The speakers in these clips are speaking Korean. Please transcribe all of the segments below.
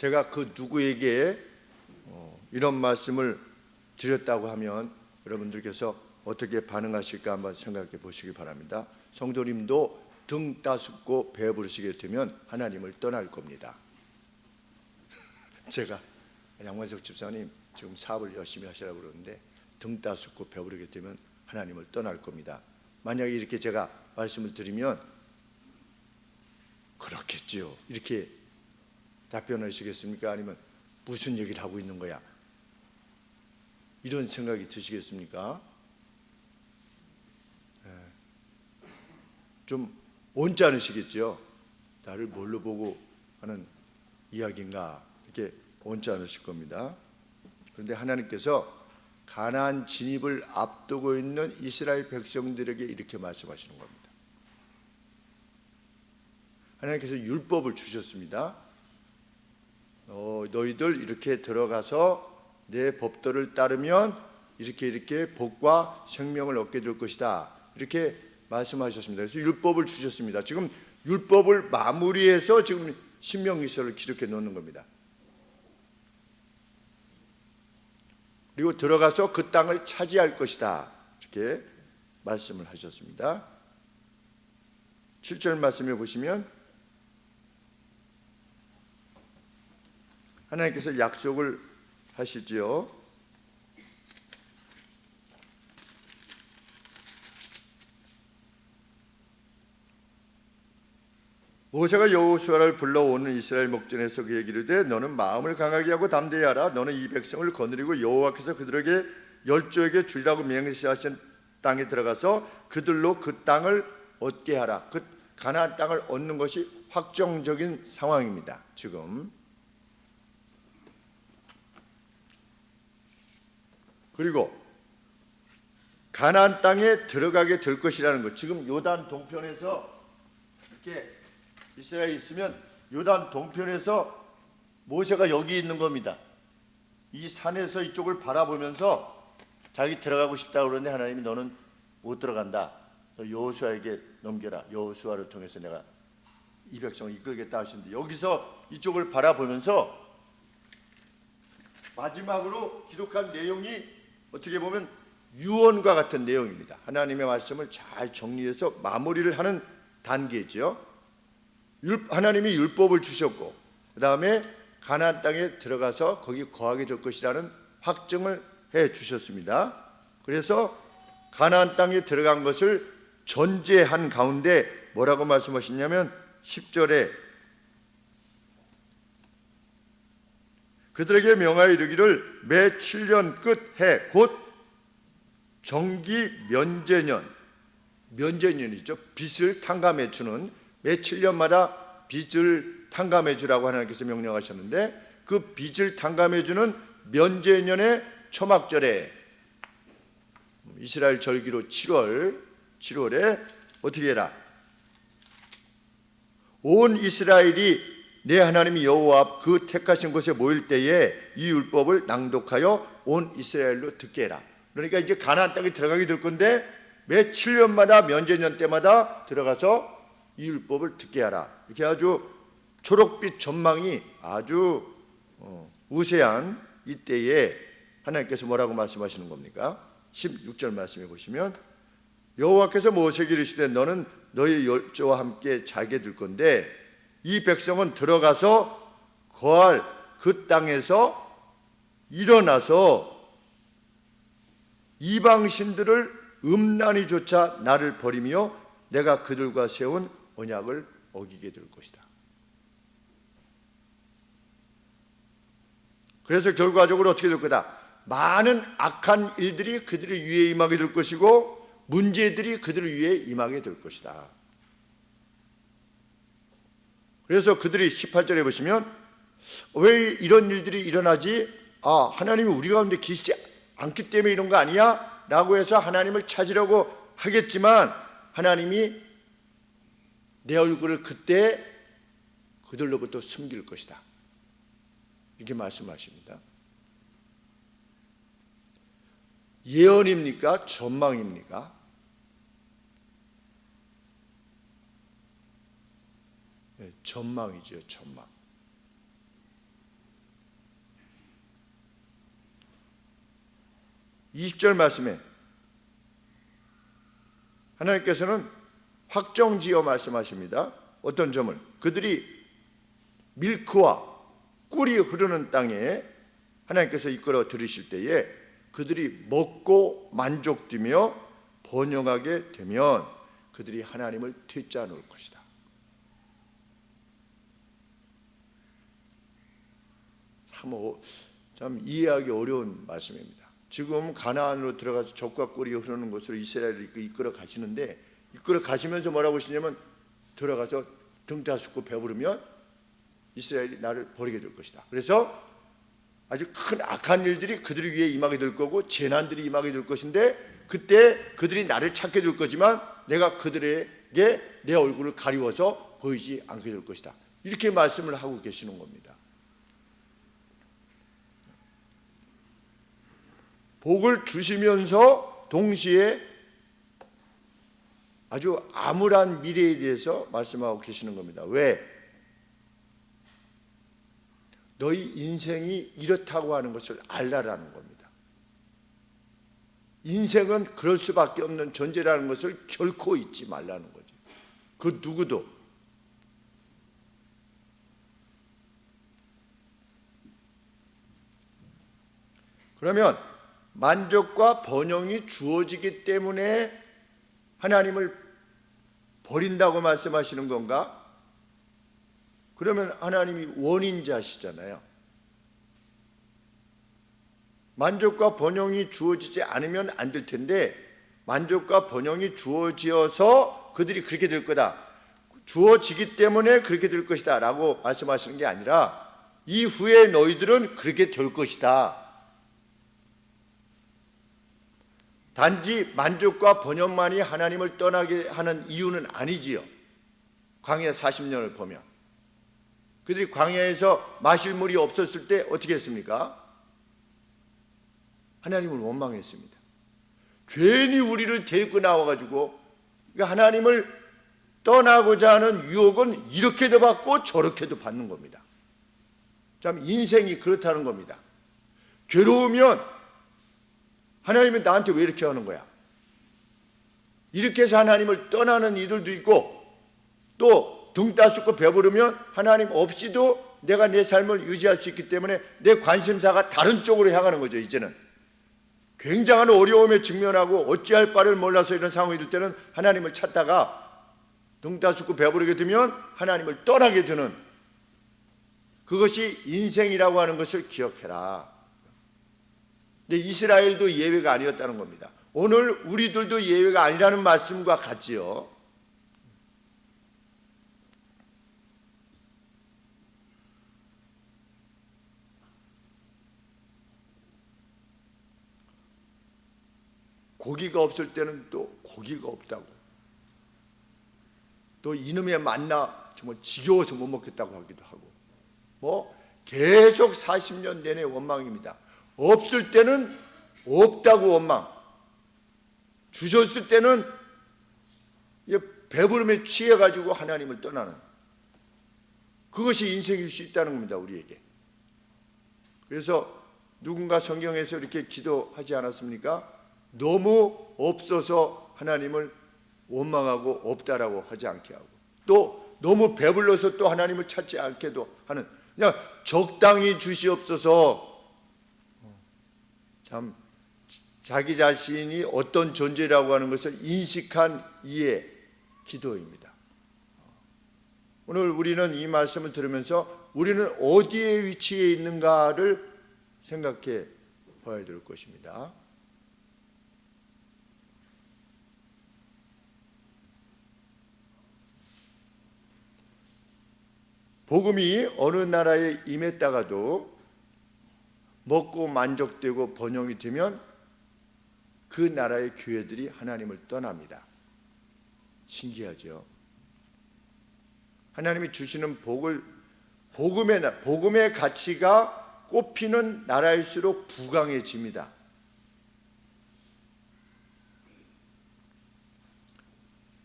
제가 그 누구에게 이런 말씀을 드렸다고 하면 여러분들께서 어떻게 반응하실까 한번 생각해 보시기 바랍니다. 성도님도 등 따숩고 배부르시게 되면 하나님을 떠날 겁니다. 제가 양만석 집사님 지금 사업을 열심히 하시라고 그러는데 등 따숩고 배부르게 되면 하나님을 떠날 겁니다. 만약에 이렇게 제가 말씀을 드리면 그렇겠지요, 이렇게 답변하시겠습니까? 아니면 무슨 얘기를 하고 있는 거야, 이런 생각이 드시겠습니까? 좀 온짠하시겠죠. 나를 뭘로 보고 하는 이야기인가, 이렇게 온짠하실 겁니다. 그런데 하나님께서 가나안 진입을 앞두고 있는 이스라엘 백성들에게 이렇게 말씀하시는 겁니다. 하나님께서 율법을 주셨습니다. 너희들 이렇게 들어가서 내 법도를 따르면 이렇게 복과 생명을 얻게 될 것이다, 이렇게 말씀하셨습니다. 그래서 율법을 주셨습니다. 지금 율법을 마무리해서 지금 신명기서를 기록해 놓는 겁니다. 그리고 들어가서 그 땅을 차지할 것이다, 이렇게 말씀을 하셨습니다. 7절 말씀에 보시면 하나님께서 약속을 하시지요. 모세가 여호수아를 불러오는 이스라엘 목전에서 그에게 이르되 너는 마음을 강하게 하고 담대히 하라. 너는 이 백성을 거느리고 여호와께서 그들에게 열조에게 주리라고 맹세하신 땅에 들어가서 그들로 그 땅을 얻게 하라. 그 가나안 땅을 얻는 것이 확정적인 상황입니다. 지금 그리고 가나안 땅에 들어가게 될 것이라는 것. 지금 요단 동편에서 이렇게 이스라엘이 있으면 요단 동편에서 모세가 여기 있는 겁니다. 이 산에서 이쪽을 바라보면서 자기 들어가고 싶다고 그러는데 하나님이 너는 못 들어간다, 너 여호수아에게 넘겨라, 여호수아를 통해서 내가 이 백성을 이끌겠다 하시는데, 여기서 이쪽을 바라보면서 마지막으로 기록한 내용이 어떻게 보면 유언과 같은 내용입니다. 하나님의 말씀을 잘 정리해서 마무리를 하는 단계죠. 하나님이 율법을 주셨고 그 다음에 가나안 땅에 들어가서 거기 거하게 될 것이라는 확증을 해 주셨습니다. 그래서 가나안 땅에 들어간 것을 전제한 가운데 뭐라고 말씀하시냐면 10절에 그들에게 명하여 이르기를 매 7년 끝해 곧 정기 면제년이죠. 빚을 탕감해 주는, 매 7년마다 빚을 탕감해 주라고 하나님께서 명령하셨는데, 그 빚을 탕감해 주는 면제년의 초막절에 이스라엘 절기로 7월에 어떻게 해라, 온 이스라엘이 내 하나님 여호와 앞 그 택하신 곳에 모일 때에 이 율법을 낭독하여 온 이스라엘로 듣게 해라. 그러니까 이제 가나안 땅에 들어가게 될 건데 매 7년마다 면제년 때마다 들어가서 이 율법을 듣게 하라. 이렇게 아주 초록빛 전망이 아주 우세한 이때에 하나님께서 뭐라고 말씀하시는 겁니까? 16절 말씀해 보시면 여호와께서 모세에게 이르시되 너는 너희 열조와 함께 자게 될 건데 이 백성은 들어가서 거할 그 땅에서 일어나서 이방신들을 음란히 쫓아 나를 버리며 내가 그들과 세운 언약을 어기게 될 것이다. 그래서 결과적으로 어떻게 될 거다? 많은 악한 일들이 그들의 위에 임하게 될 것이고 문제들이 그들의 위에 임하게 될 것이다. 그래서 그들이 18절에 보시면 왜 이런 일들이 일어나지? 하나님이 우리 가운데 계시지 않기 때문에 이런 거 아니야? 라고 해서 하나님을 찾으려고 하겠지만 하나님이 내 얼굴을 그때 그들로부터 숨길 것이다, 이렇게 말씀하십니다. 예언입니까? 전망입니까? 전망이죠. 전망. 20절 말씀에 하나님께서는 확정지어 말씀하십니다. 어떤 점을? 그들이 밀크와 꿀이 흐르는 땅에 하나님께서 이끌어 들이실 때에 그들이 먹고 만족되며 번영하게 되면 그들이 하나님을 퇴짜 놓을 것이다. 참 이해하기 어려운 말씀입니다. 지금 가나안으로 들어가서 젖과 꿀이 흐르는 곳으로 이스라엘을 이끌어 가시는데, 이끌어 가시면서 뭐라고 하시냐면, 들어가서 등 다숫고 배부르면 이스라엘이 나를 버리게 될 것이다. 그래서 아주 큰 악한 일들이 그들 위에 임하게 될 거고 재난들이 임하게 될 것인데, 그때 그들이 나를 찾게 될 거지만 내가 그들에게 내 얼굴을 가리워서 보이지 않게 될 것이다. 이렇게 말씀을 하고 계시는 겁니다. 복을 주시면서 동시에 아주 암울한 미래에 대해서 말씀하고 계시는 겁니다. 왜? 너희 인생이 이렇다고 하는 것을 알라라는 겁니다. 인생은 그럴 수밖에 없는 존재라는 것을 결코 잊지 말라는 거죠. 그 누구도. 그러면 만족과 번영이 주어지기 때문에 하나님을 버린다고 말씀하시는 건가? 그러면 하나님이 원인자시잖아요. 만족과 번영이 주어지지 않으면 안 될 텐데, 만족과 번영이 주어지어서 그들이 그렇게 될 거다, 주어지기 때문에 그렇게 될 것이다 라고 말씀하시는 게 아니라, 이후에 너희들은 그렇게 될 것이다. 단지 만족과 번영만이 하나님을 떠나게 하는 이유는 아니지요. 광야 40년을 보면 그들이 광야에서 마실 물이 없었을 때 어떻게 했습니까? 하나님을 원망했습니다. 괜히 우리를 데리고 나와가지고, 그러니까 하나님을 떠나고자 하는 유혹은 이렇게도 받고 저렇게도 받는 겁니다. 참 인생이 그렇다는 겁니다. 괴로우면 하나님은 나한테 왜 이렇게 하는 거야? 이렇게 해서 하나님을 떠나는 이들도 있고, 또 등 따숩고 배부르면 하나님 없이도 내가 내 삶을 유지할 수 있기 때문에 내 관심사가 다른 쪽으로 향하는 거죠. 이제는 굉장한 어려움에 직면하고 어찌할 바를 몰라서 이런 상황이 될 때는 하나님을 찾다가 등 따숩고 배부르게 되면 하나님을 떠나게 되는, 그것이 인생이라고 하는 것을 기억해라. 근데 이스라엘도 예외가 아니었다는 겁니다. 오늘 우리들도 예외가 아니라는 말씀과 같지요. 고기가 없을 때는 또 고기가 없다고, 또 이놈의 만나 정말 지겨워서 못 먹겠다고 하기도 하고, 뭐 계속 40년 내내 원망입니다. 없을 때는 없다고 원망, 주셨을 때는 배부름에 취해가지고 하나님을 떠나는, 그것이 인생일 수 있다는 겁니다, 우리에게. 그래서 누군가 성경에서 이렇게 기도하지 않았습니까? 너무 없어서 하나님을 원망하고 없다라고 하지 않게 하고, 또 너무 배불러서 또 하나님을 찾지 않게도 하는, 그냥 적당히 주시옵소서. 참 자기 자신이 어떤 존재라고 하는 것을 인식한 이의 기도입니다. 오늘 우리는 이 말씀을 들으면서 우리는 어디에 위치해 있는가를 생각해 봐야 될 것입니다. 복음이 어느 나라에 임했다가도 먹고 만족되고 번영이 되면 그 나라의 교회들이 하나님을 떠납니다. 신기하죠? 하나님이 주시는 복을, 복음의 가치가 꼽히는 나라일수록 부강해집니다.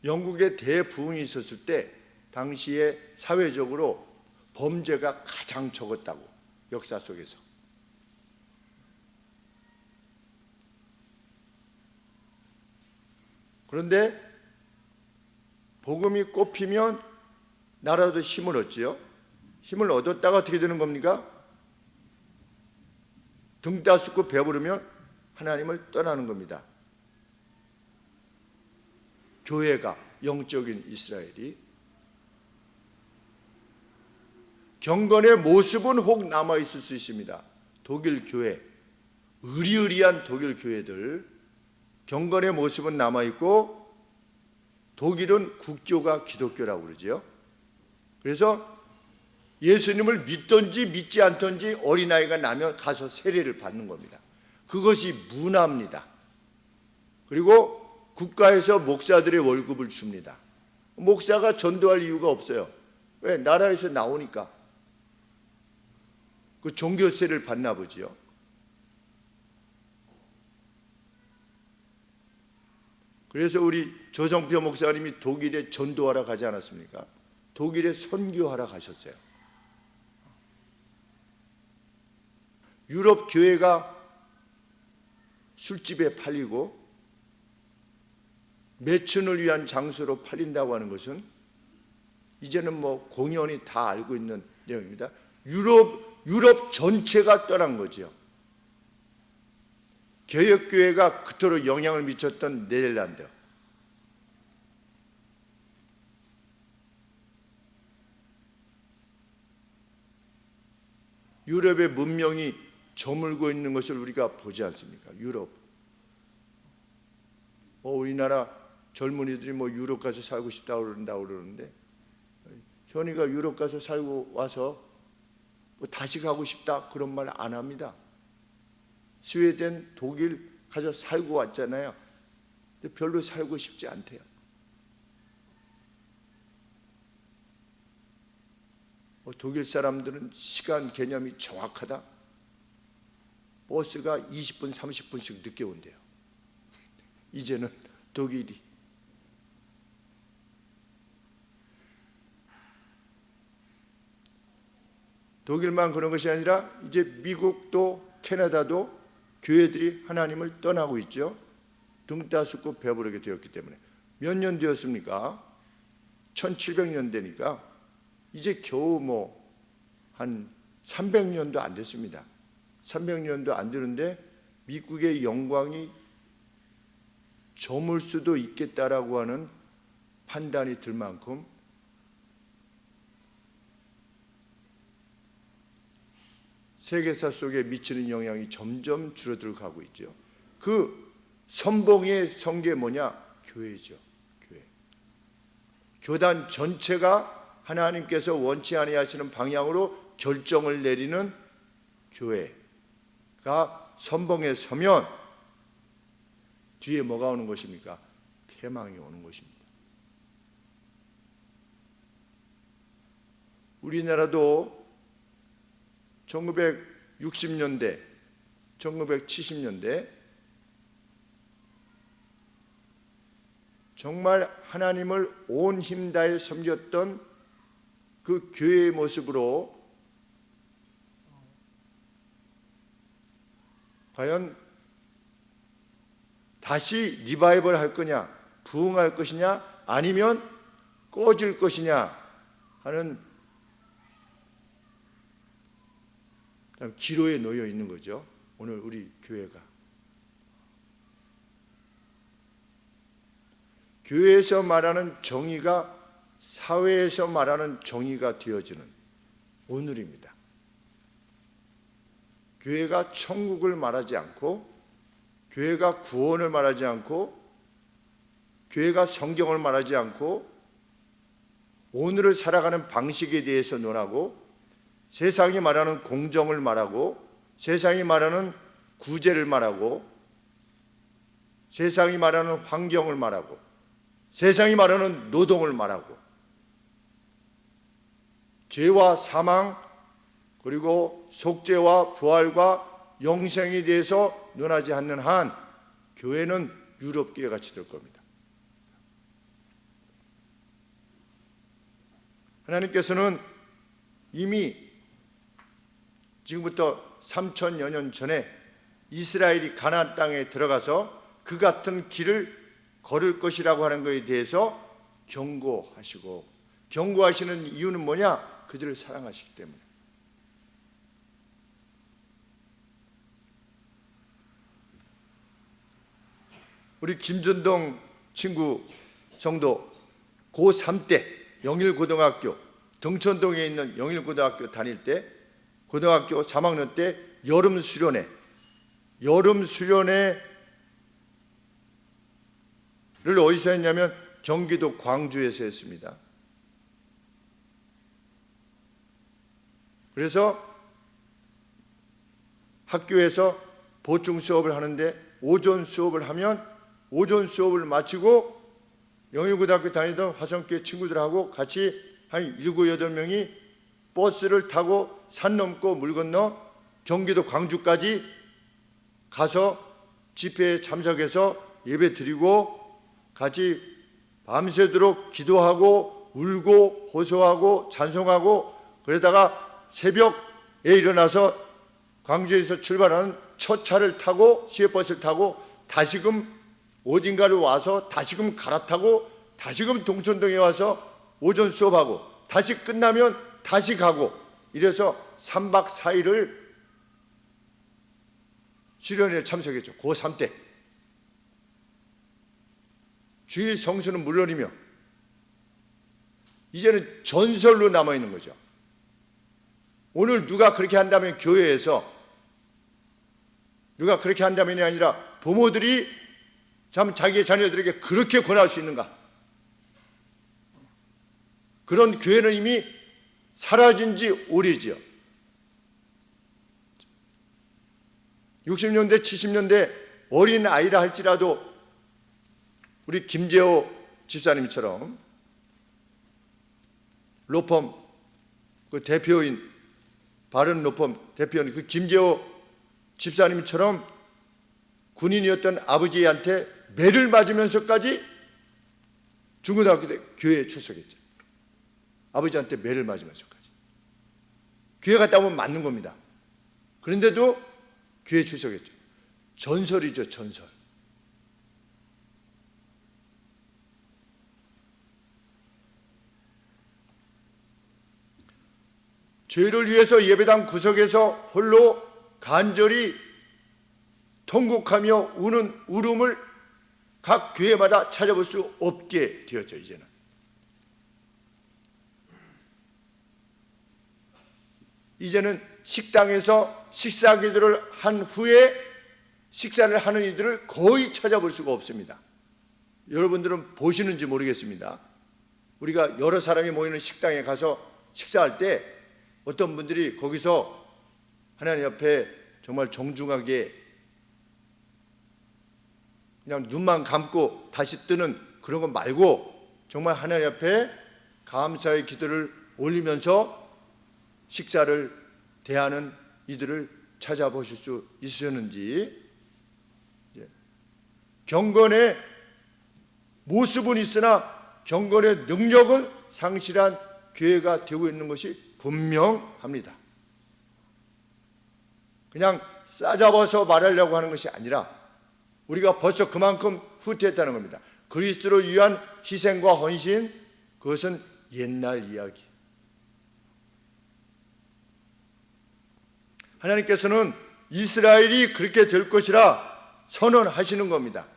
영국에 대부흥이 있었을 때 당시에 사회적으로 범죄가 가장 적었다고, 역사 속에서. 그런데 복음이 꼽히면 나라도 힘을 얻지요. 힘을 얻었다가 어떻게 되는 겁니까? 등 따숩고 배부르면 하나님을 떠나는 겁니다. 교회가, 영적인 이스라엘이 경건의 모습은 혹 남아있을 수 있습니다. 독일 교회, 의리의리한 독일 교회들 경건의 모습은 남아있고, 독일은 국교가 기독교라고 그러죠. 그래서 예수님을 믿든지 믿지 않든지 어린아이가 나면 가서 세례를 받는 겁니다. 그것이 문화입니다. 그리고 국가에서 목사들의 월급을 줍니다. 목사가 전도할 이유가 없어요. 왜? 나라에서 나오니까. 그 종교세를 받나 보지요. 그래서 우리 조성표 목사님이 독일에 전도하러 가지 않았습니까? 독일에 선교하러 가셨어요. 유럽 교회가 술집에 팔리고 매춘을 위한 장소로 팔린다고 하는 것은 이제는 뭐 공연이 다 알고 있는 내용입니다. 유럽 전체가 떠난 거죠. 개혁교회가 그토록 영향을 미쳤던 네덜란드, 유럽의 문명이 저물고 있는 것을 우리가 보지 않습니까? 유럽. 우리나라 젊은이들이 뭐 유럽 가서 살고 싶다고 그러는데, 현이가 유럽 가서 살고 와서 뭐 다시 가고 싶다 그런 말 안 합니다. 스웨덴, 독일 가서 살고 왔잖아요. 근데 별로 살고 싶지 않대요. 독일 사람들은 시간 개념이 정확하다. 버스가 20분, 30분씩 늦게 온대요. 이제는 독일이. 독일만 그런 것이 아니라 이제 미국도 캐나다도 교회들이 하나님을 떠나고 있죠. 등 따숩고 배부르게 되었기 때문에. 몇 년 되었습니까? 1700년대니까 이제 겨우 뭐 한 300년도 안 됐습니다. 300년도 안 되는데 미국의 영광이 저물 수도 있겠다라고 하는 판단이 들 만큼 세계사 속에 미치는 영향이 점점 줄어들어 가고 있죠. 그 선봉의 성게 뭐냐? 교회죠. 교회. 교단 전체가 하나님께서 원치 아니하시는 방향으로 결정을 내리는 교회가 선봉에 서면 뒤에 뭐가 오는 것입니까? 패망이 오는 것입니다. 우리나라도 1960년대, 1970년대 정말 하나님을 온 힘 다해 섬겼던 그 교회의 모습으로 과연 다시 리바이벌 할 거냐, 부흥할 것이냐, 아니면 꺼질 것이냐 하는 기로에 놓여 있는 거죠. 오늘 우리 교회가. 교회에서 말하는 정의가 사회에서 말하는 정의가 되어지는 오늘입니다. 교회가 천국을 말하지 않고, 교회가 구원을 말하지 않고, 교회가 성경을 말하지 않고, 오늘을 살아가는 방식에 대해서 논하고, 세상이 말하는 공정을 말하고, 세상이 말하는 구제를 말하고, 세상이 말하는 환경을 말하고, 세상이 말하는 노동을 말하고, 죄와 사망 그리고 속죄와 부활과 영생에 대해서 논하지 않는 한 교회는 유럽교회 같이 될 겁니다. 하나님께서는 이미 지금부터 3000여 년 전에 이스라엘이 가나안 땅에 들어가서 그 같은 길을 걸을 것이라고 하는 것에 대해서 경고하시고, 경고하시는 이유는 뭐냐? 그들을 사랑하시기 때문에. 우리 김전동 친구 성도 고3 때 영일고등학교 등촌동에 있는 영일고등학교 다닐 때, 고등학교 3학년 때 여름 수련회를 어디서 했냐면 경기도 광주에서 했습니다. 그래서 학교에서 보충 수업을 하는데 오전 수업을 하면 오전 수업을 마치고 영일고등학교 다니던 화성교회 친구들하고 같이 한 7, 8명이 버스를 타고 산 넘고 물 건너 경기도 광주까지 가서 집회에 참석해서 예배 드리고 같이 밤새도록 기도하고 울고 호소하고 찬송하고, 그러다가 새벽에 일어나서 광주에서 출발하는 첫 차를 타고 시외버스를 타고 다시금 어딘가를 와서 다시금 갈아타고 다시금 동천동에 와서 오전 수업하고 다시 끝나면 다시 가고, 이래서 3박 4일을 수련회에 참석했죠. 고3 때. 주일 성수는 물론이며 이제는 전설로 남아있는 거죠. 오늘 누가 그렇게 한다면 교회에서, 누가 그렇게 한다면이 아니라 부모들이 참 자기의 자녀들에게 그렇게 권할 수 있는가? 그런 교회는 이미 사라진 지 오래지요. 60년대, 70년대 어린 아이라 할지라도 우리 김재호 집사님처럼 로펌 그 대표인, 바른 로펌 대표인 그 김재호 집사님처럼 군인이었던 아버지한테 매를 맞으면서까지 중고등학교 때 교회에 출석했죠. 아버지한테 매를 맞으면서까지. 교회 갔다 오면 맞는 겁니다. 그런데도 교회에 출석했죠. 전설이죠, 전설. 죄를 위해서 예배당 구석에서 홀로 간절히 통곡하며 우는 울음을 각 교회마다 찾아볼 수 없게 되었죠. 이제는 식당에서 식사 기도를 한 후에 식사를 하는 이들을 거의 찾아볼 수가 없습니다. 여러분들은 보시는지 모르겠습니다. 우리가 여러 사람이 모이는 식당에 가서 식사할 때 어떤 분들이 거기서 하나님 앞에 정말 정중하게 그냥 눈만 감고 다시 뜨는 그런 거 말고 정말 하나님 앞에 감사의 기도를 올리면서 식사를 대하는 이들을 찾아보실 수 있으셨는지. 경건의 모습은 있으나 경건의 능력은 상실한 교회가 되고 있는 것이 분명합니다. 그냥 싸잡아서 말하려고 하는 것이 아니라 우리가 벌써 그만큼 후퇴했다는 겁니다. 그리스도를 위한 희생과 헌신, 그것은 옛날 이야기. 하나님께서는 이스라엘이 그렇게 될 것이라 선언하시는 겁니다.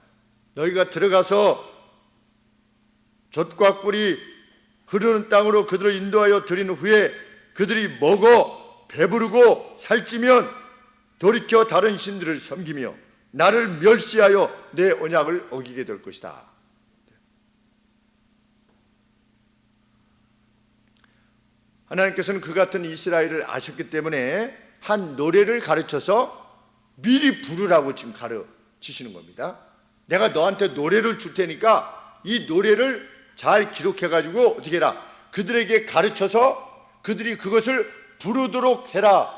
너희가 들어가서 젖과 꿀이 흐르는 땅으로 그들을 인도하여 드린 후에 그들이 먹어 배부르고 살찌면 돌이켜 다른 신들을 섬기며 나를 멸시하여 내 언약을 어기게 될 것이다. 하나님께서는 그 같은 이스라엘을 아셨기 때문에 한 노래를 가르쳐서 미리 부르라고 지금 가르치시는 겁니다. 내가 너한테 노래를 줄 테니까 이 노래를 잘 기록해가지고 어떻게 해라, 그들에게 가르쳐서 그들이 그것을 부르도록 해라.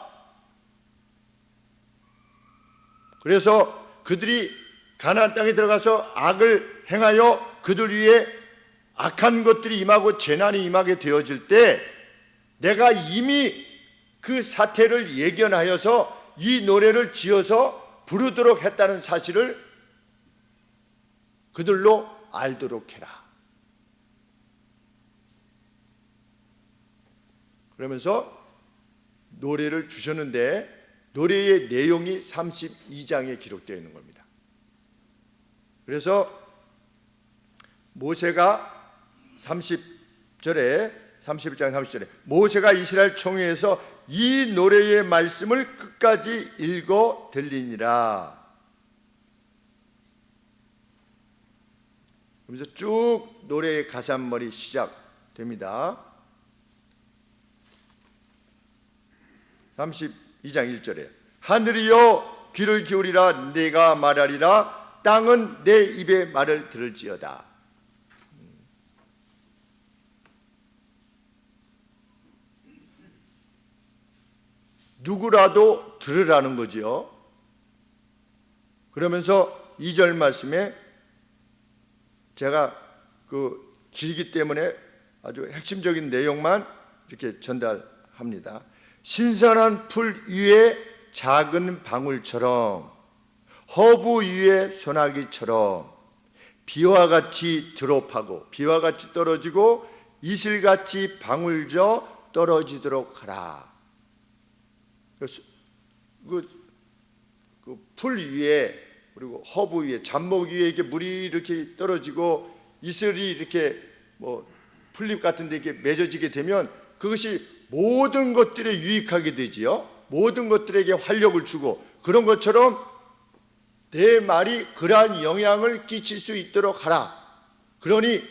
그래서 그들이 가나안 땅에 들어가서 악을 행하여 그들 위에 악한 것들이 임하고 재난이 임하게 되어질 때 내가 이미 그 사태를 예견하여서 이 노래를 지어서 부르도록 했다는 사실을 그들로 알도록 해라. 그러면서 노래를 주셨는데 노래의 내용이 32장에 기록되어 있는 겁니다. 그래서 모세가 31장 30절에 모세가 이스라엘 총회에서 이 노래의 말씀을 끝까지 읽어 들리니라. 그러면서 쭉 노래의 가사머리 시작됩니다. 32장 1절에 하늘이여 귀를 기울이라 내가 말하리라 땅은 내 입의 말을 들을지어다. 누구라도 들으라는 거지요. 그러면서 2절 말씀에 제가 길기 때문에 아주 핵심적인 내용만 이렇게 전달합니다. 신선한 풀 위에 작은 방울처럼 허브 위에 소나기처럼 비와 같이 드롭하고 비와 같이 떨어지고 이슬같이 방울져 떨어지도록 하라. 풀 위에 그리고 허브 위에 잡목 위에 이렇게 물이 이렇게 떨어지고 이슬이 이렇게 풀잎 같은 데 이렇게 맺어지게 되면 그것이 모든 것들에 유익하게 되지요. 모든 것들에게 활력을 주고 그런 것처럼 내 말이 그러한 영향을 끼칠 수 있도록 하라. 그러니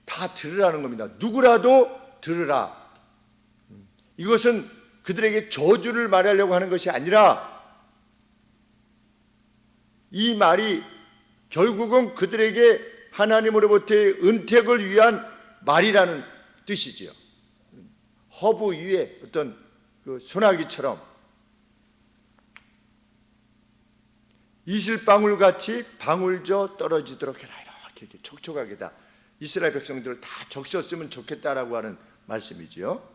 다 들으라는 겁니다. 누구라도 들으라. 이것은 그들에게 저주를 말하려고 하는 것이 아니라 이 말이 결국은 그들에게 하나님으로부터의 은택을 위한 말이라는 뜻이지요. 허브 위에 어떤 소나기처럼 이슬방울같이 방울져 떨어지도록 해라. 이렇게 촉촉하게 다 이스라엘 백성들을 다 적셨으면 좋겠다라고 하는 말씀이지요.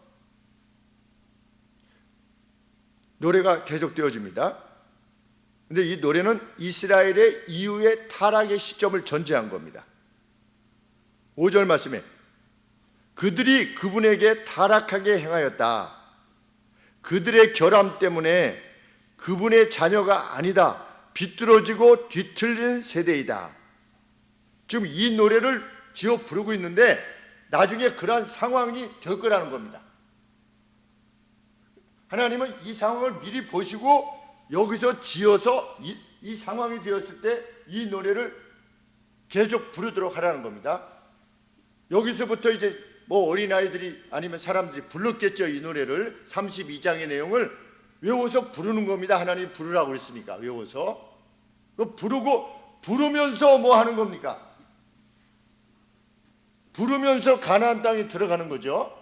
노래가 계속되어집니다. 그런데 이 노래는 이스라엘의 이후의 타락의 시점을 전제한 겁니다. 5절 말씀에 그들이 그분에게 타락하게 행하였다. 그들의 결함 때문에 그분의 자녀가 아니다. 비뚤어지고 뒤틀린 세대이다. 지금 이 노래를 지어 부르고 있는데 나중에 그러한 상황이 될 거라는 겁니다. 하나님은 이 상황을 미리 보시고 여기서 지어서 이 상황이 되었을 때 이 노래를 계속 부르도록 하라는 겁니다. 여기서부터 이제 어린아이들이 아니면 사람들이 불렀겠죠. 이 노래를 32장의 내용을 외워서 부르는 겁니다. 하나님이 부르라고 그랬으니까 외워서 부르고 부르면서 뭐 하는 겁니까? 부르면서 가나안 땅에 들어가는 거죠.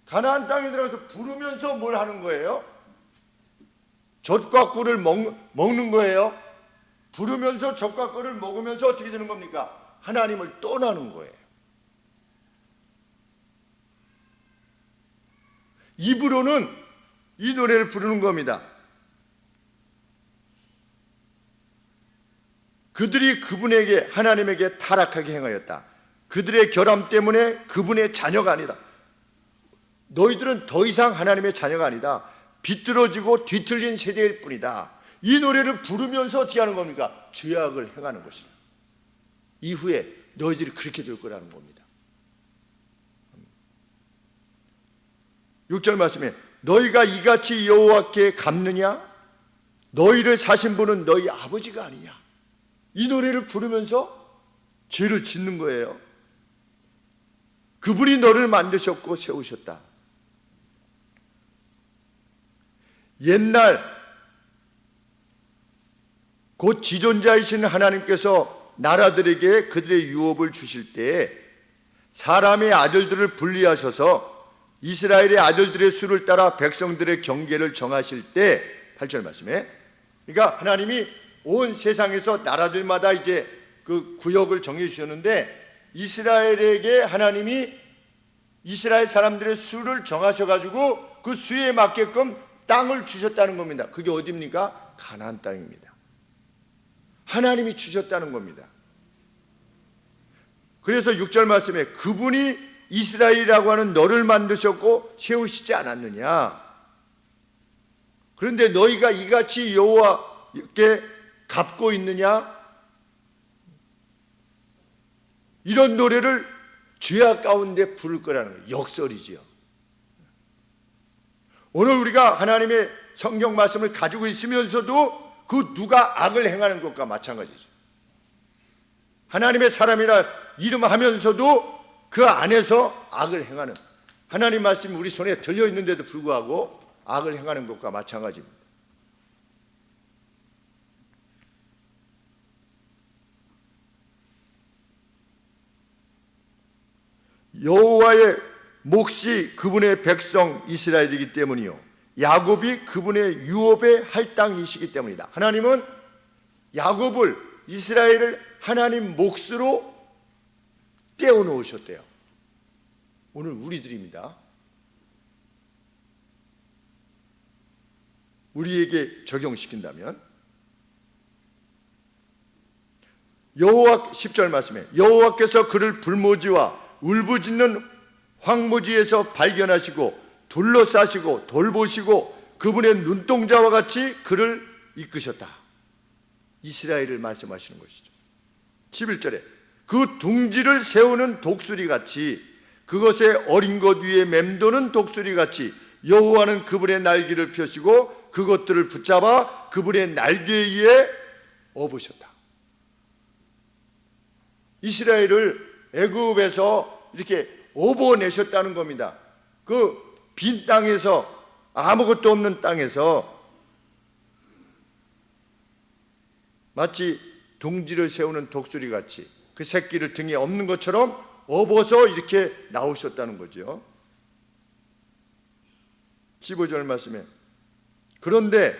가나안 땅에 들어가서 부르면서 뭘 하는 거예요? 젖과 꿀을 먹는 거예요. 부르면서 젖과 꿀을 먹으면서 어떻게 되는 겁니까? 하나님을 떠나는 거예요. 입으로는 이 노래를 부르는 겁니다. 그들이 그분에게 하나님에게 타락하게 행하였다. 그들의 결함 때문에 그분의 자녀가 아니다. 너희들은 더 이상 하나님의 자녀가 아니다. 비뚤어지고 뒤틀린 세대일 뿐이다. 이 노래를 부르면서 어떻게 하는 겁니까? 죄악을 행하는 것이다. 이후에 너희들이 그렇게 될 거라는 겁니다. 6절 말씀에 너희가 이같이 여호와께 갚느냐? 너희를 사신 분은 너희 아버지가 아니냐? 이 노래를 부르면서 죄를 짓는 거예요. 그분이 너를 만드셨고 세우셨다. 옛날 곧 지존자이신 하나님께서 나라들에게 그들의 유업을 주실 때에 사람의 아들들을 분리하셔서 이스라엘의 아들들의 수를 따라 백성들의 경계를 정하실 때 8절 말씀에 그러니까 하나님이 온 세상에서 나라들마다 이제 그 구역을 정해 주셨는데 이스라엘에게 하나님이 이스라엘 사람들의 수를 정하셔가지고 그 수에 맞게끔 땅을 주셨다는 겁니다. 그게 어디입니까? 가나안 땅입니다. 하나님이 주셨다는 겁니다. 그래서 6절 말씀에 그분이 이스라엘이라고 하는 너를 만드셨고 세우시지 않았느냐. 그런데 너희가 이같이 여호와께 갚고 있느냐. 이런 노래를 죄악 가운데 부를 거라는 거예요. 역설이지요. 오늘 우리가 하나님의 성경 말씀을 가지고 있으면서도 그 누가 악을 행하는 것과 마찬가지죠. 하나님의 사람이라 이름하면서도 그 안에서 악을 행하는, 하나님 말씀이 우리 손에 들려 있는데도 불구하고 악을 행하는 것과 마찬가지입니다. 여호와의 몫이 그분의 백성 이스라엘이기 때문이요, 야곱이 그분의 유업의 할당이시기 때문이다. 하나님은 야곱을, 이스라엘을 하나님 몫으로 떼어놓으셨대요. 오늘 우리들입니다. 우리에게 적용시킨다면 여호와 10절 말씀에 여호와께서 그를 불모지와 울부짖는 황무지에서 발견하시고 둘러싸시고 돌보시고 그분의 눈동자와 같이 그를 이끄셨다. 이스라엘을 말씀하시는 것이죠. 11절에 그 둥지를 세우는 독수리같이 그것의 어린 것 위에 맴도는 독수리같이 여호와는 그분의 날개를 펴시고 그것들을 붙잡아 그분의 날개 위에 업으셨다. 이스라엘을 애굽에서 이렇게 업어내셨다는 겁니다. 그 빈 땅에서, 아무것도 없는 땅에서 마치 둥지를 세우는 독수리같이 그 새끼를 등에 업는 것처럼 업어서 이렇게 나오셨다는 거죠. 15절 말씀에 그런데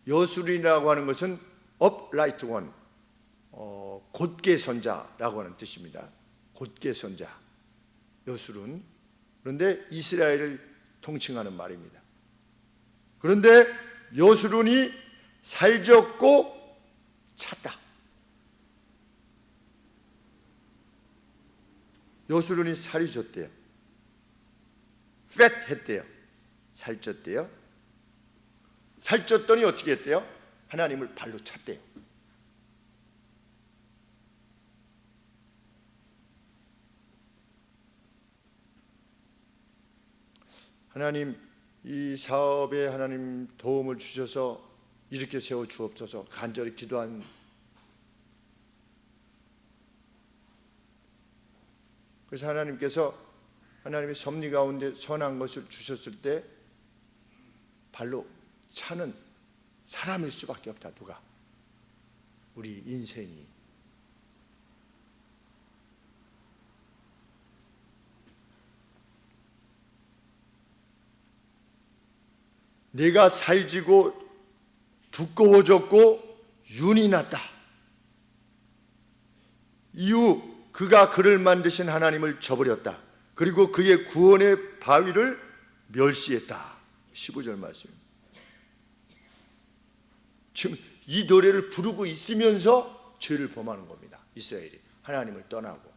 여수룬이라고 하는 것은 upright one, 곧게 선자라고 하는 뜻입니다. 곧게 선자, 여수룬. 그런데 이스라엘을 통칭하는 말입니다. 그런데 여수룬이 살쪘고 찼다. 여수룬이 살이 쪘대요. fat 했대요. 살쪘대요. 살쪘더니 어떻게 했대요? 하나님을 발로 찼대요. 하나님, 이 사업에 하나님 도움을 주셔서 이렇게 세워 주옵소서 간절히 기도한, 그래서 하나님께서 하나님의 섭리 가운데 선한 것을 주셨을 때 발로 차는 사람일 수밖에 없다. 누가? 우리 인생이. 내가 살지고 두꺼워졌고 윤이 났다. 이후 그가 그를 만드신 하나님을 저버렸다. 그리고 그의 구원의 바위를 멸시했다. 15절 말씀입니다. 지금 이 노래를 부르고 있으면서 죄를 범하는 겁니다. 이스라엘이 하나님을 떠나고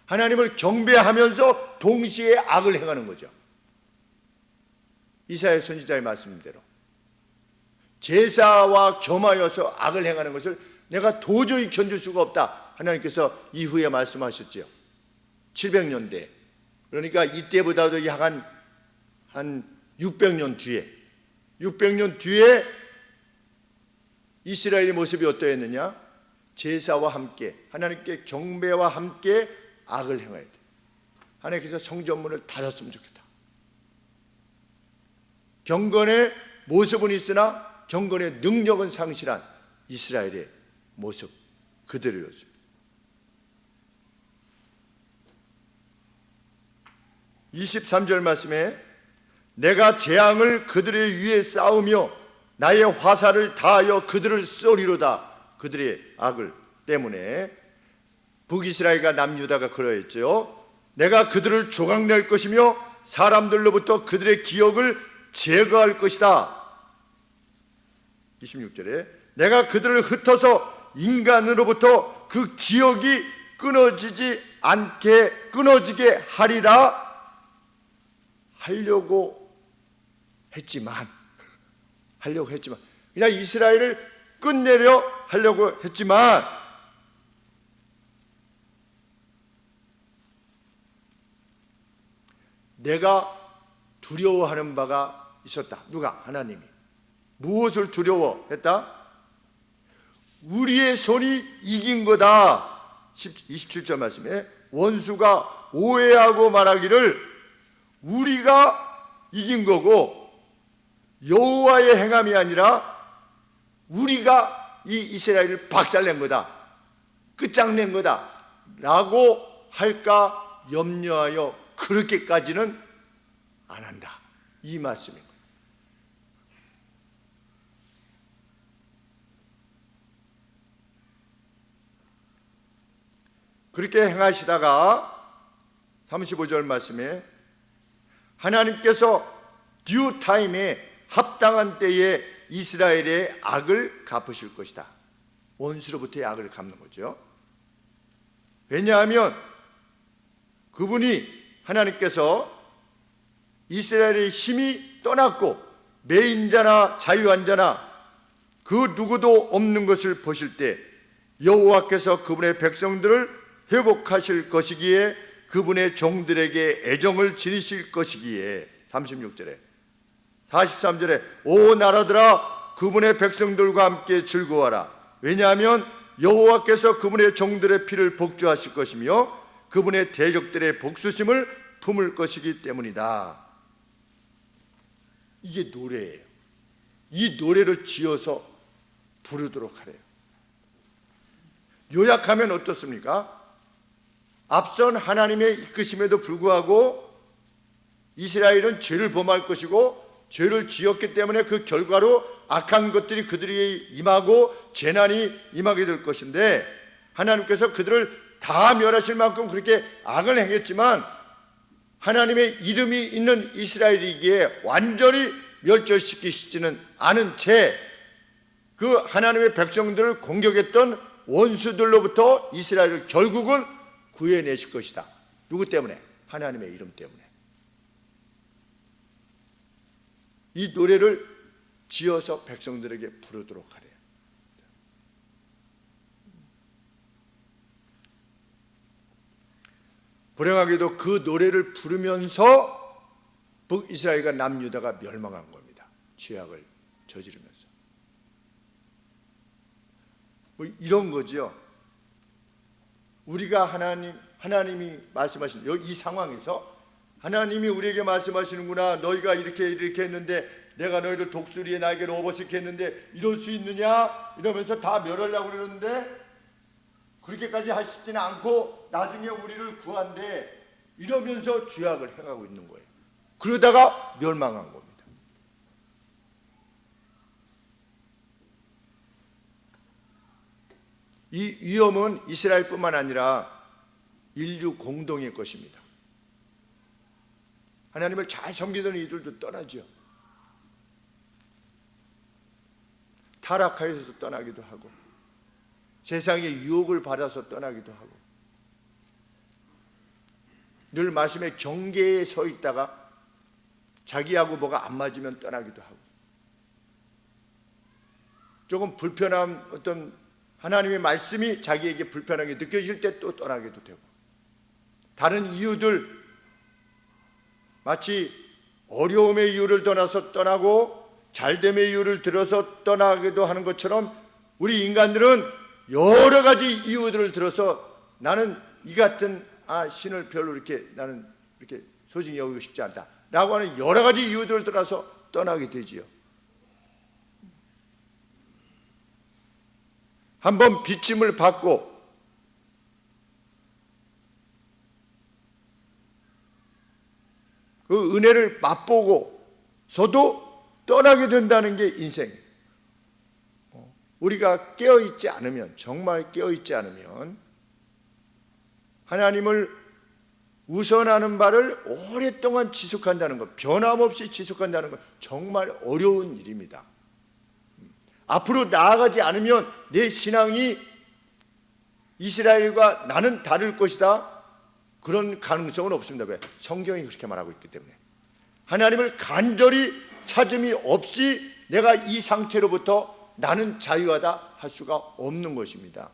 하나님을 경배하면서 동시에 악을 행하는 거죠. 이사야 선지자의 말씀대로 제사와 겸하여서 악을 행하는 것을 내가 도저히 견딜 수가 없다. 하나님께서 이후에 말씀하셨죠. 700년대, 그러니까 이때보다도 약 한 600년 뒤에 이스라엘의 모습이 어떠했느냐? 제사와 함께 하나님께 경배와 함께 악을 행해야 돼. 하나님께서 성전문을 닫았으면 좋겠다. 경건의 모습은 있으나 경건의 능력은 상실한 이스라엘의 모습 그대로였습니다. (23절) 말씀에 내가 재앙을 그들의 위에 쌓으며 나의 화살을 다하여 그들을 쏘리로다. 그들의 악을 때문에 북이스라엘과 남유다가 그러했죠. 내가 그들을 조각낼 것이며 사람들로부터 그들의 기억을 제거할 것이다. 26절에 내가 그들을 흩어서 인간으로부터 그 기억이 끊어지게 하리라 하려고 했지만 그냥 이스라엘을 끝내려 하려고 했지만 내가 두려워하는 바가 있었다. 누가? 하나님이. 무엇을 두려워했다? 우리의 손이 이긴 거다. 27절 말씀에 원수가 오해하고 말하기를 우리가 이긴 거고 여호와의 행함이 아니라 우리가 이 이스라엘을 박살낸 거다, 끝장낸 거다 라고 할까 염려하여 그렇게까지는 안 한다, 이 말씀입니다. 그렇게 행하시다가 35절 말씀에 하나님께서 듀 타임에 합당한 때에 이스라엘의 악을 갚으실 것이다. 원수로부터의 악을 갚는 거죠. 왜냐하면 그분이 하나님께서 이스라엘의 힘이 떠났고 매인자나 자유한자나 그 누구도 없는 것을 보실 때 여호와께서 그분의 백성들을 회복하실 것이기에 그분의 종들에게 애정을 지니실 것이기에 36절에 43절에 오 나라들아 그분의 백성들과 함께 즐거워하라. 왜냐하면 여호와께서 그분의 종들의 피를 복주하실 것이며 그분의 대적들의 복수심을 품을 것이기 때문이다. 이게 노래예요. 이 노래를 지어서 부르도록 하래요. 요약하면 어떻습니까? 앞선 하나님의 이끄심에도 불구하고 이스라엘은 죄를 범할 것이고 죄를 지었기 때문에 그 결과로 악한 것들이 그들에게 임하고 재난이 임하게 될 것인데 하나님께서 그들을 다 멸하실 만큼 그렇게 악을 행했지만 하나님의 이름이 있는 이스라엘이기에 완전히 멸절시키시지는 않은 채 그 하나님의 백성들을 공격했던 원수들로부터 이스라엘을 결국은 구해내실 것이다. 누구 때문에? 하나님의 이름 때문에. 이 노래를 지어서 백성들에게 부르도록 하래요. 불행하게도 그 노래를 부르면서 북이스라엘과 남유다가 멸망한 겁니다. 죄악을 저지르면서. 뭐 이런 거죠. 우리가 하나님이 말씀하시는 이 상황에서 하나님이 우리에게 말씀하시는구나. 너희가 이렇게 했는데 내가 너희를 독수리의 날개로 업어쓰게 했는데 이럴 수 있느냐? 이러면서 다 멸하려고 그러는데 그렇게까지 하시지는 않고 나중에 우리를 구한대 이러면서 죄악을 행하고 있는 거예요. 그러다가 멸망한 겁니다. 이 위험은 이스라엘뿐만 아니라 인류 공동의 것입니다. 하나님을 잘 섬기던 이들도 떠나죠. 타락하여서 떠나기도 하고 세상의 유혹을 받아서 떠나기도 하고 늘 말씀의 경계에 서 있다가 자기하고 뭐가 안 맞으면 떠나기도 하고 조금 불편한 어떤 하나님의 말씀이 자기에게 불편하게 느껴질 때 또 떠나기도 되고 다른 이유들 마치 어려움의 이유를 떠나서 떠나고 잘됨의 이유를 들어서 떠나기도 하는 것처럼 우리 인간들은 여러 가지 이유들을 들어서 나는 이 같은 신을 별로 이렇게 나는 이렇게 소중히 여기고 싶지 않다 라고 하는 여러 가지 이유들을 들어서 떠나게 되지요. 한번 비침을 받고 그 은혜를 맛보고서도 떠나게 된다는 게 인생. 우리가 깨어있지 않으면 정말 깨어있지 않으면 하나님을 우선하는 바를 오랫동안 지속한다는 것, 변함없이 지속한다는 것, 정말 어려운 일입니다. 앞으로 나아가지 않으면 내 신앙이 이스라엘과 나는 다를 것이다, 그런 가능성은 없습니다. 왜? 성경이 그렇게 말하고 있기 때문에. 하나님을 간절히 찾음이 없이 내가 이 상태로부터 나는 자유하다 할 수가 없는 것입니다.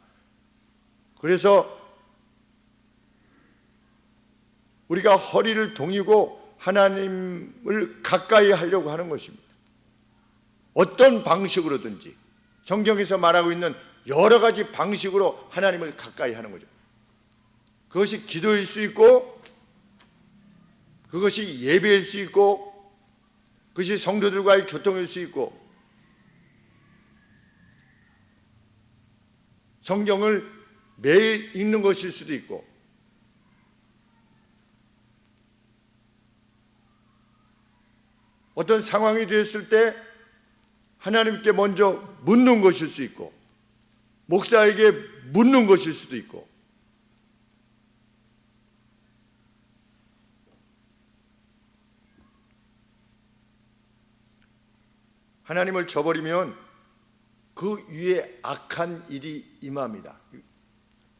그래서 우리가 허리를 동이고 하나님을 가까이 하려고 하는 것입니다. 어떤 방식으로든지 성경에서 말하고 있는 여러 가지 방식으로 하나님을 가까이 하는 거죠. 그것이 기도일 수 있고, 그것이 예배일 수 있고, 그것이 성도들과의 교통일 수 있고, 성경을 매일 읽는 것일 수도 있고, 어떤 상황이 되었을 때 하나님께 먼저 묻는 것일 수 있고, 목사에게 묻는 것일 수도 있고, 하나님을 저버리면 그 위에 악한 일이 임합니다.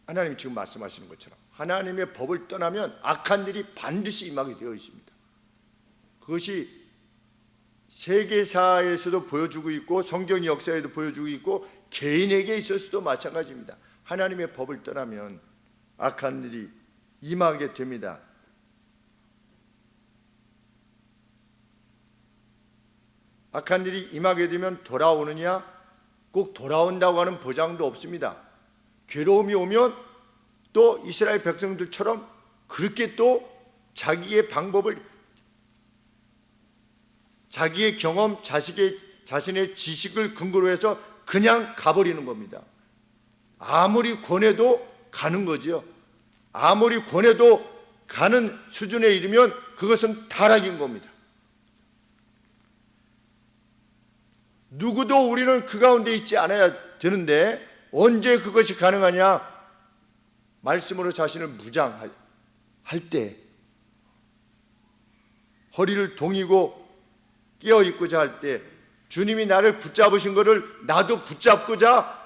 하나님이 지금 말씀하시는 것처럼 하나님의 법을 떠나면 악한 일이 반드시 임하게 되어 있습니다. 그것이 세계사에서도 보여주고 있고, 성경 역사에도 보여주고 있고, 개인에게 있어서도 마찬가지입니다. 하나님의 법을 떠나면 악한 일이 임하게 됩니다. 악한 일이 임하게 되면 돌아오느냐? 꼭 돌아온다고 하는 보장도 없습니다. 괴로움이 오면 또 이스라엘 백성들처럼 그렇게 또 자기의 방법을, 자기의 경험, 자신의 지식을 근거로 해서 그냥 가버리는 겁니다. 아무리 권해도 가는 거지요. 아무리 권해도 가는 수준에 이르면 그것은 타락인 겁니다. 누구도 우리는 그 가운데 있지 않아야 되는데 언제 그것이 가능하냐? 말씀으로 자신을 무장할 때, 허리를 동이고 깨어있고자 할 때, 주님이 나를 붙잡으신 것을 나도 붙잡고자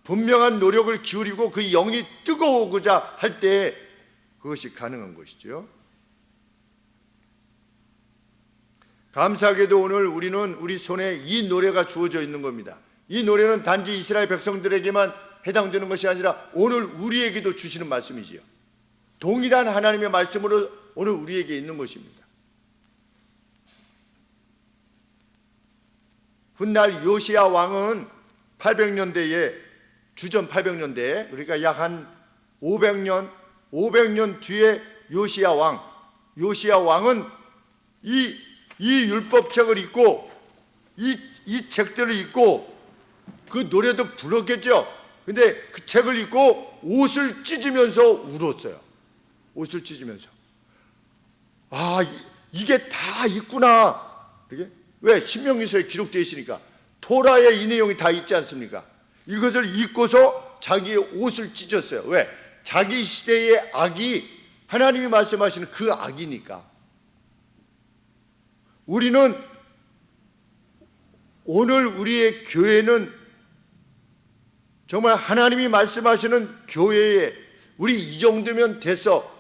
분명한 노력을 기울이고 그 영이 뜨거우고자 할 때 그것이 가능한 것이죠. 감사하게도 오늘 우리는 우리 손에 이 노래가 주어져 있는 겁니다. 이 노래는 단지 이스라엘 백성들에게만 해당되는 것이 아니라 오늘 우리에게도 주시는 말씀이지요. 동일한 하나님의 말씀으로 오늘 우리에게 있는 것입니다. 훗날 요시야 왕은 800년대에, 주전 800년대에, 그러니까 약 한 500년 뒤에 요시야 왕은 이 율법책을 읽고 이 책들을 읽고 그 노래도 불렀겠죠. 근데 그 책을 읽고 옷을 찢으면서 울었어요. 옷을 찢으면서. 아, 이게 다 있구나. 이게 왜? 신명기서에 기록되어 있으니까. 토라에 이 내용이 다 있지 않습니까? 이것을 읽고서 자기의 옷을 찢었어요. 왜? 자기 시대의 악이 하나님이 말씀하시는 그 악이니까. 우리는 오늘 우리의 교회는 정말 하나님이 말씀하시는 교회에 우리 이 정도면 돼서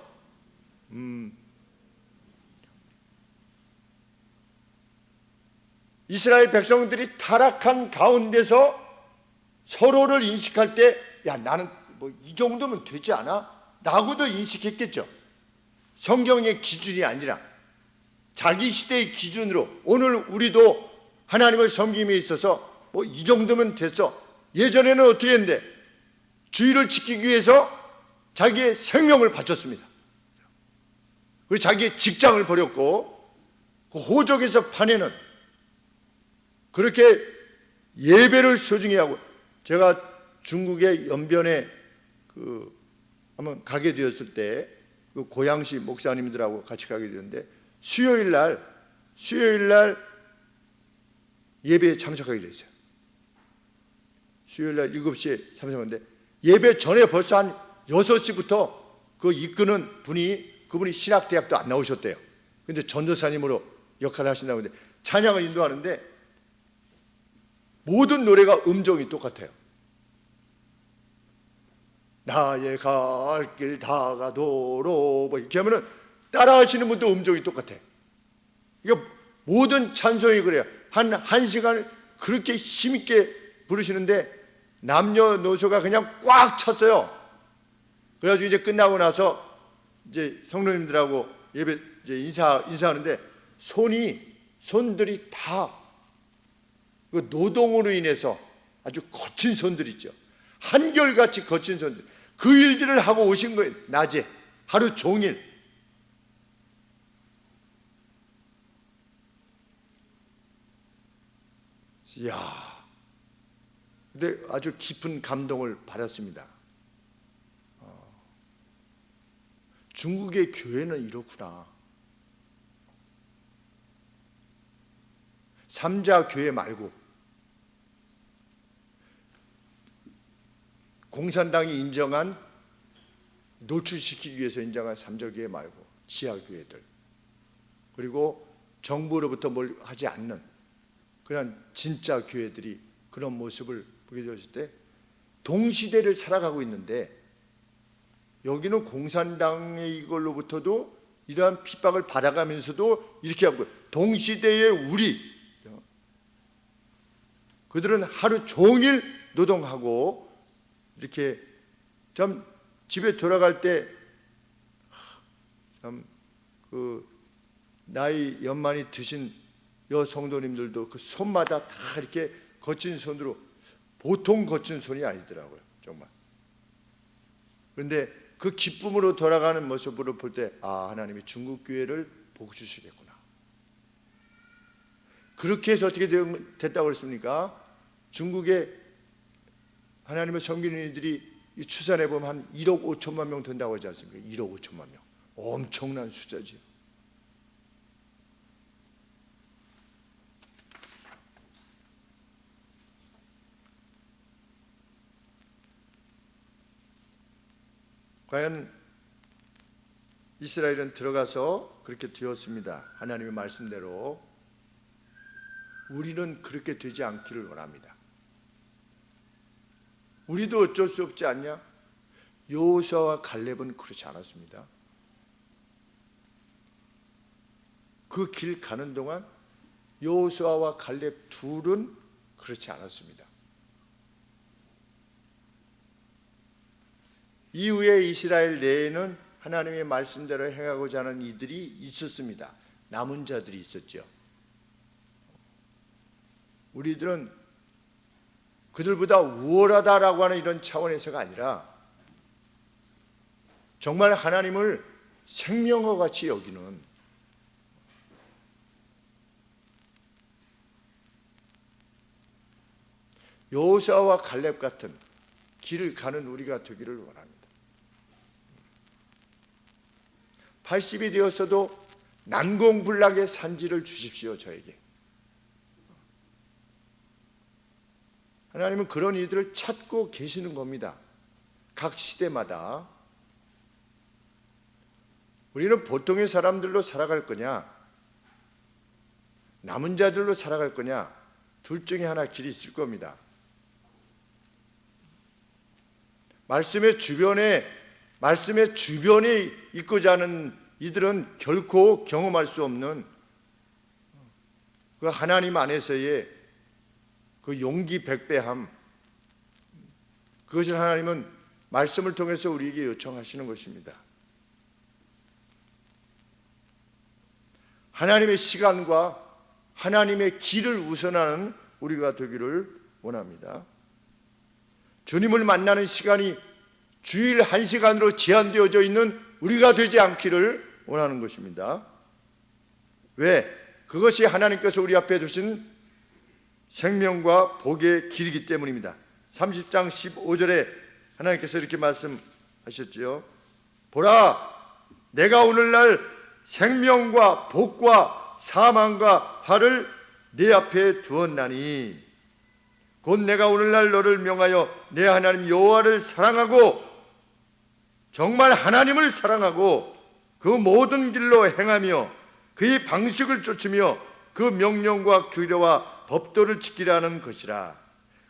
이스라엘 백성들이 타락한 가운데서 서로를 인식할 때, 야, 나는 뭐 이 정도면 되지 않아? 라고도 인식했겠죠. 성경의 기준이 아니라 자기 시대의 기준으로 오늘 우리도 하나님을 섬김에 있어서 뭐 이 정도면 됐어. 예전에는 어떻게 했는데 주의를 지키기 위해서 자기의 생명을 바쳤습니다. 그리고 자기의 직장을 버렸고 그 호적에서 파내는, 그렇게 예배를 소중히 하고, 제가 중국의 연변에 한번 가게 되었을 때 그 고양시 목사님들하고 같이 가게 되었는데 수요일 날 예배에 참석하게 됐어요. 수요일 날 7시에 참석하는데 예배 전에 벌써 한 6시부터 그 이끄는 분이 그분이 신학대학도 안 나오셨대요. 근데 전도사님으로 역할을 하신다고 하는데 찬양을 인도하는데 모든 노래가 음정이 똑같아요. 나의 갈 길 다가도록 뭐 이렇게 하면은 따라하시는 분도 음정이 똑같아. 이거 모든 찬송이 그래요. 한 시간을 그렇게 힘있게 부르시는데 남녀노소가 그냥 꽉 찼어요. 그래가지고 이제 끝나고 나서 이제 성도님들하고 예배 이제 인사하는데 손들이 다 그 노동으로 인해서 아주 거친 손들 있죠. 한결같이 거친 손들. 그 일들을 하고 오신 거예요. 낮에 하루 종일. 이야. 근데 아주 깊은 감동을 받았습니다. 중국의 교회는 이렇구나. 삼자 교회 말고 공산당이 인정한 노출시키기 위해서 인정한 삼자 교회 말고 지하 교회들, 그리고 정부로부터 뭘 하지 않는 그런 진짜 교회들이 그런 모습을 보게 되었을 때 동시대를 살아가고 있는데 여기는 공산당의 이걸로부터도 이러한 핍박을 받아가면서도 이렇게 하고 동시대의 우리 그들은 하루 종일 노동하고 이렇게 참 집에 돌아갈 때 참 그 나이 연만이 드신 여성도님들도 그 손마다 다 이렇게 거친 손으로, 보통 거친 손이 아니더라고요, 정말. 그런데 그 기쁨으로 돌아가는 모습으로 볼 때 하나님이 중국 교회를 복 주시겠구나. 그렇게 해서 어떻게 됐다고 그랬습니까? 중국에 하나님의 섬기는 이들이 추산해 보면 한 1억 5천만 명 된다고 하지 않습니까? 1억 5천만 명. 엄청난 숫자지. 과연 이스라엘은 들어가서 그렇게 되었습니다. 하나님의 말씀대로. 우리는 그렇게 되지 않기를 원합니다. 우리도 어쩔 수 없지 않냐? 여호수아와 갈렙은 그렇지 않았습니다. 그 길 가는 동안 여호수아와 갈렙 둘은 그렇지 않았습니다. 이후에 이스라엘 내에는 하나님의 말씀대로 행하고자 하는 이들이 있었습니다. 남은 자들이 있었죠. 우리들은 그들보다 우월하다라고 하는 이런 차원에서가 아니라 정말 하나님을 생명과 같이 여기는, 여호수아와 갈렙 같은 길을 가는 우리가 되기를 원합니다. 80이 되었어도 난공불락의 산지를 주십시오, 저에게. 하나님은 그런 이들을 찾고 계시는 겁니다. 각 시대마다. 우리는 보통의 사람들로 살아갈 거냐, 남은 자들로 살아갈 거냐, 둘 중에 하나 길이 있을 겁니다. 말씀의 주변에 있고자 하는 이들은 결코 경험할 수 없는 그 하나님 안에서의 그 용기 백배함, 그것을 하나님은 말씀을 통해서 우리에게 요청하시는 것입니다. 하나님의 시간과 하나님의 길을 우선하는 우리가 되기를 원합니다. 주님을 만나는 시간이 주일 1시간으로 제한되어져 있는 우리가 되지 않기를 원하는 것입니다. 왜? 그것이 하나님께서 우리 앞에 두신 생명과 복의 길이기 때문입니다. 30장 15절에 하나님께서 이렇게 말씀하셨지요. 보라, 내가 오늘날 생명과 복과 사망과 화를 내 앞에 두었나니 곧 내가 오늘날 너를 명하여 내 하나님 여호와를 사랑하고, 정말 하나님을 사랑하고 그 그 모든 길로 행하며 그의 방식을 쫓으며 그 명령과 규례와 법도를 지키라는 것이라.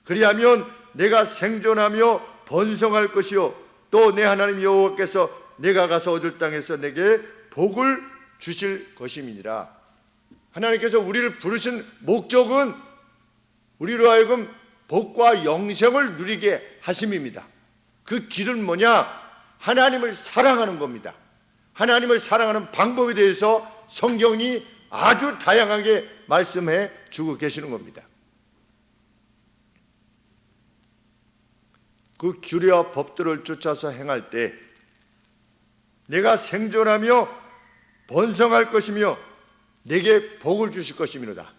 그리하면 내가 생존하며 번성할 것이요 또 내 하나님 여호와께서 내가 가서 얻을 땅에서 내게 복을 주실 것임이니라. 하나님께서 우리를 부르신 목적은 우리로 하여금 복과 영생을 누리게 하심입니다. 그 길은 뭐냐? 하나님을 사랑하는 겁니다. 하나님을 사랑하는 방법에 대해서 성경이 아주 다양하게 말씀해 주고 계시는 겁니다. 그 규례와 법들을 쫓아서 행할 때 내가 생존하며 번성할 것이며 내게 복을 주실 것이미로다.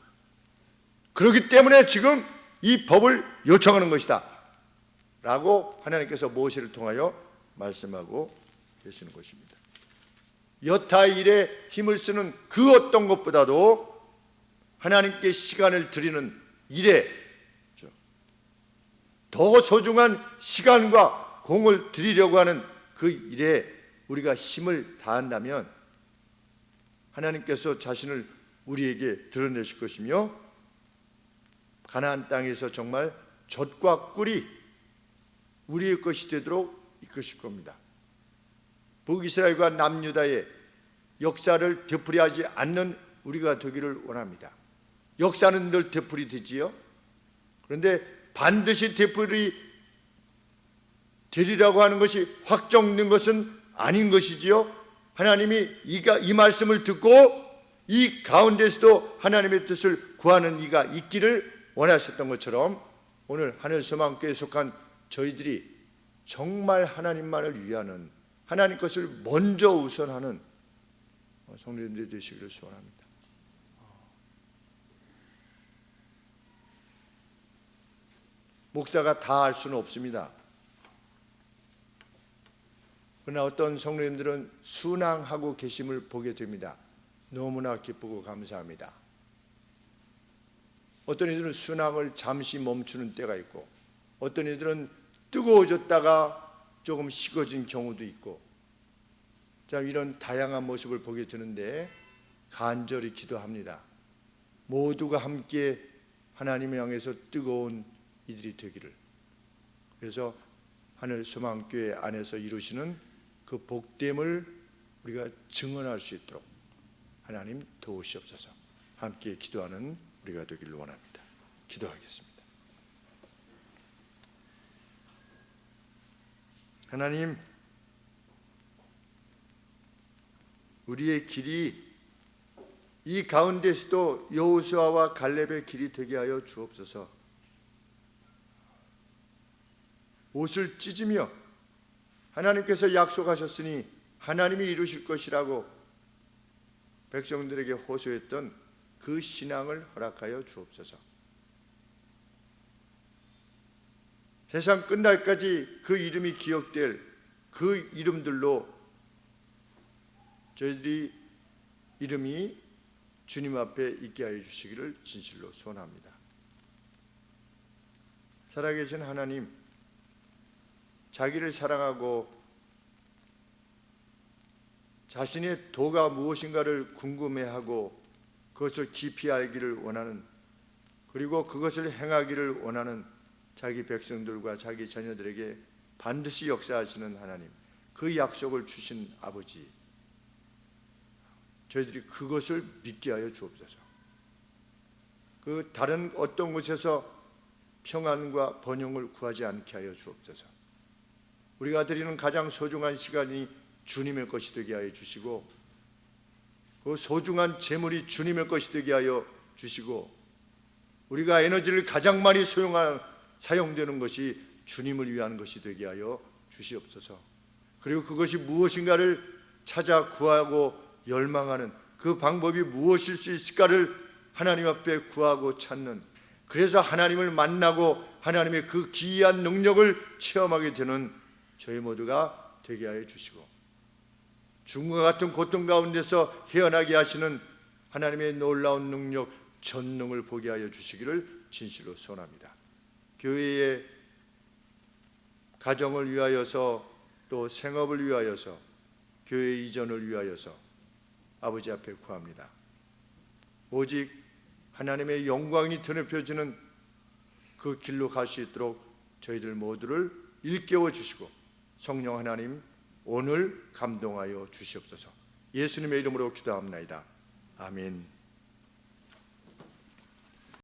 그렇기 때문에 지금 이 법을 요청하는 것이다 라고 하나님께서 모세를 통하여 말씀하고 계시는 것입니다. 여타 일에 힘을 쓰는 그 어떤 것보다도 하나님께 시간을 드리는 일에 더 소중한 시간과 공을 드리려고 하는 그 일에 우리가 힘을 다한다면 하나님께서 자신을 우리에게 드러내실 것이며 가나안 땅에서 정말 젖과 꿀이 우리의 것이 되도록 이끄실 겁니다. 북이스라엘과 남유다의 역사를 되풀이하지 않는 우리가 되기를 원합니다. 역사는 늘 되풀이되지요. 그런데 반드시 되풀이 되리라고 하는 것이 확정된 것은 아닌 것이지요. 하나님이 이 말씀을 듣고 이 가운데서도 하나님의 뜻을 구하는 이가 있기를 원하셨던 것처럼 오늘 하늘소망교회에 속한 저희들이 정말 하나님만을 위하는 하나님 것을 먼저 우선하는 성도님들이 되시기를 소원합니다. 목사가 다 알 수는 없습니다. 그러나 어떤 성도님들은 순항하고 계심을 보게 됩니다. 너무나 기쁘고 감사합니다. 어떤 이들은 순항을 잠시 멈추는 때가 있고 어떤 이들은 뜨거워졌다가 조금 식어진 경우도 있고 자, 이런 다양한 모습을 보게 되는데 간절히 기도합니다. 모두가 함께 하나님을 향해서 뜨거운 이들이 되기를. 그래서 하늘소망교회 안에서 이루시는 그 복됨을 우리가 증언할 수 있도록 하나님 도우시옵소서. 함께 기도하는 우리가 되기를 원합니다. 기도하겠습니다. 하나님, 우리의 길이 이 가운데서도 여호수아와 갈렙의 길이 되게 하여 주옵소서. 옷을 찢으며 하나님께서 약속하셨으니 하나님이 이루실 것이라고 백성들에게 호소했던 그 신앙을 허락하여 주옵소서. 세상 끝날까지 그 이름이 기억될 그 이름들로 저희들이 이름이 주님 앞에 있게 하여 주시기를 진실로 소원합니다. 살아계신 하나님, 자기를 사랑하고 자신의 도가 무엇인가를 궁금해하고 그것을 깊이 알기를 원하는, 그리고 그것을 행하기를 원하는 자기 백성들과 자기 자녀들에게 반드시 역사하시는 하나님, 그 약속을 주신 아버지, 저희들이 그것을 믿게 하여 주옵소서. 그 다른 어떤 곳에서 평안과 번영을 구하지 않게 하여 주옵소서. 우리가 드리는 가장 소중한 시간이 주님의 것이 되게 하여 주시고, 그 소중한 재물이 주님의 것이 되게 하여 주시고, 우리가 에너지를 가장 많이 사용되는 것이 주님을 위한 것이 되게 하여 주시옵소서. 그리고 그것이 무엇인가를 찾아 구하고 열망하는 그 방법이 무엇일 수 있을까를 하나님 앞에 구하고 찾는, 그래서 하나님을 만나고 하나님의 그 기이한 능력을 체험하게 되는 저희 모두가 되게 하여 주시고, 죽음과 같은 고통 가운데서 헤어나게 하시는 하나님의 놀라운 능력, 전능을 보게 하여 주시기를 진실로 소원합니다. 교회의 가정을 위하여서 또 생업을 위하여서 교회 이전을 위하여서 아버지 앞에 구합니다. 오직 하나님의 영광이 드높여지는 그 길로 갈 수 있도록 저희들 모두를 일깨워 주시고 성령 하나님 오늘 감동하여 주시옵소서. 예수님의 이름으로 기도합나이다. 아멘.